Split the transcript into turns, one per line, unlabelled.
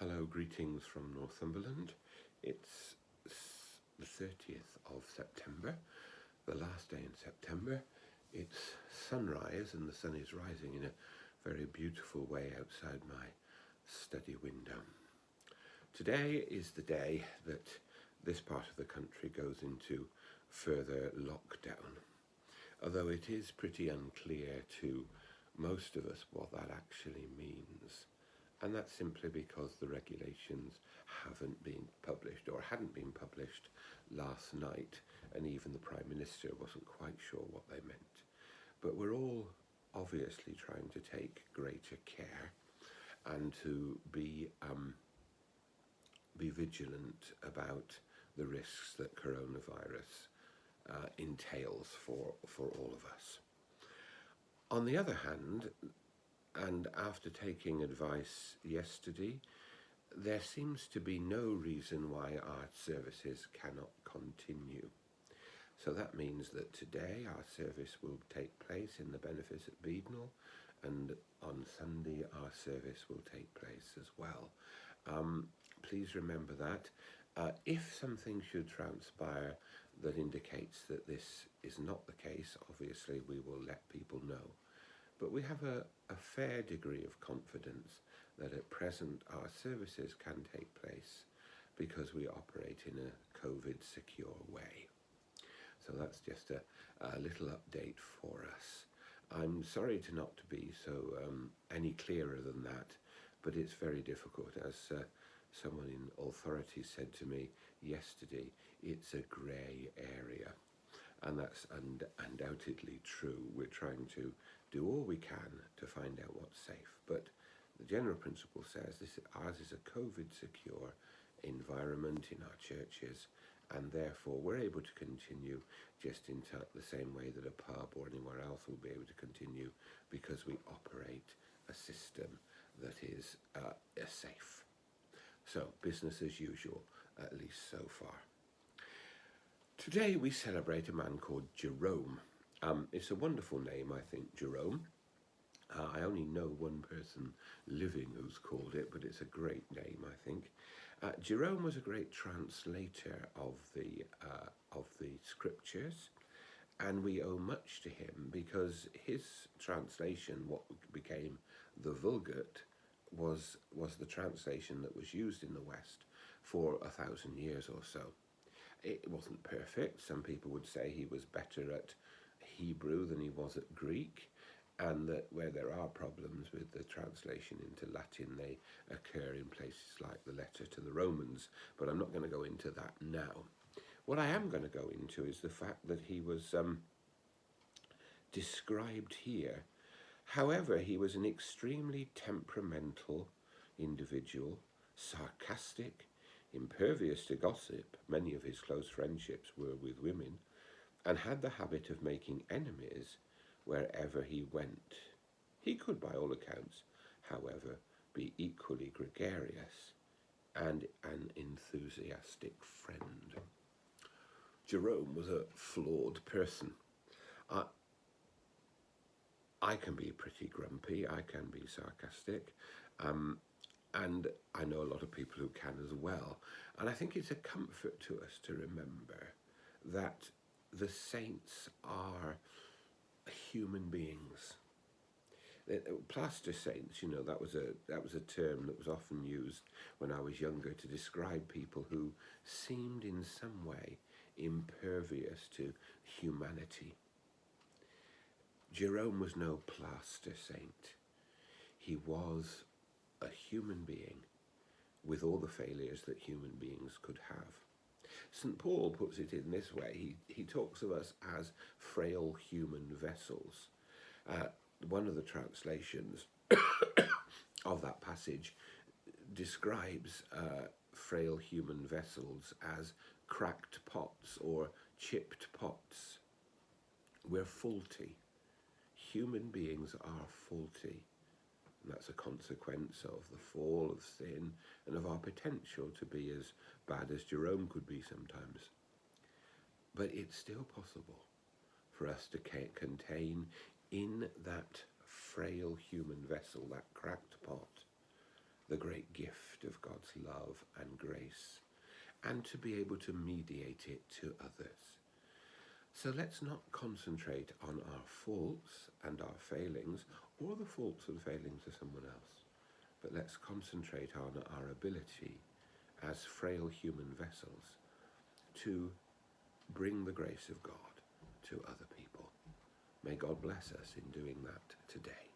Hello, greetings from Northumberland. It's the 30th of September, the last day in September. It's sunrise and the sun is rising in a very beautiful way outside my study window. Today is the day that this part of the country goes into further lockdown, although it is pretty unclear to most of us what that actually means. And that's simply because the regulations haven't been published or hadn't been published last night, and even the Prime Minister wasn't quite sure what they meant. But we're all obviously trying to take greater care and to be vigilant about the risks that coronavirus entails for all of us. On the other hand, and after taking advice yesterday, there seems to be no reason why our services cannot continue. So that means that today our service will take place in the benefice at Beadnell, and on Sunday our service will take place as well. Please remember that. If something should transpire that indicates that this is not the case, obviously we will let people know. But we have a fair degree of confidence that at present our services can take place because we operate in a COVID secure way. So that's just a little update for us. I'm sorry to not be so any clearer than that, but it's very difficult. As someone in authority said to me yesterday, it's a grey area. And that's undoubtedly true. We're trying to do all we can to find out what's safe. But the general principle says ours is a COVID secure environment in our churches, and therefore we're able to continue just in the same way that a pub or anywhere else will be able to continue, because we operate a system that is safe. So business as usual, at least so far. Today we celebrate a man called Jerome. It's a wonderful name, I think, Jerome. I only know one person living who's called it, but it's a great name, I think. Jerome was a great translator of the scriptures, and we owe much to him because his translation, what became the Vulgate, was the translation that was used in the West for 1,000 years or so. It wasn't perfect. Some people would say he was better at Hebrew than he was at Greek, and that where there are problems with the translation into Latin, they occur in places like the letter to the Romans, but I'm not going to go into that now. What I am going to go into is the fact that he was described here. However, he was an extremely temperamental individual, sarcastic, impervious to gossip. Many of his close friendships were with women, and had the habit of making enemies wherever he went. He could, by all accounts, however, be equally gregarious and an enthusiastic friend. Jerome was a flawed person. I can be pretty grumpy, I can be sarcastic, and I know a lot of people who can as well. And I think it's a comfort to us to remember that the saints are human beings. Plaster saints, that was a term that was often used when I was younger to describe people who seemed in some way impervious to humanity. Jerome was no plaster saint. He was a human being with all the failures that human beings could have. St. Paul puts it in this way. He talks of us as frail human vessels. One of the translations of that passage describes frail human vessels as cracked pots or chipped pots. We're faulty. Human beings are faulty. And that's a consequence of the fall of sin and of our potential to be as bad as Jerome could be sometimes. But it's still possible for us to contain in that frail human vessel, that cracked pot, the great gift of God's love and grace, and to be able to mediate it to others. So let's not concentrate on our faults and our failings, or the faults and failings of someone else, but let's concentrate on our ability as frail human vessels to bring the grace of God to other people. May God bless us in doing that today.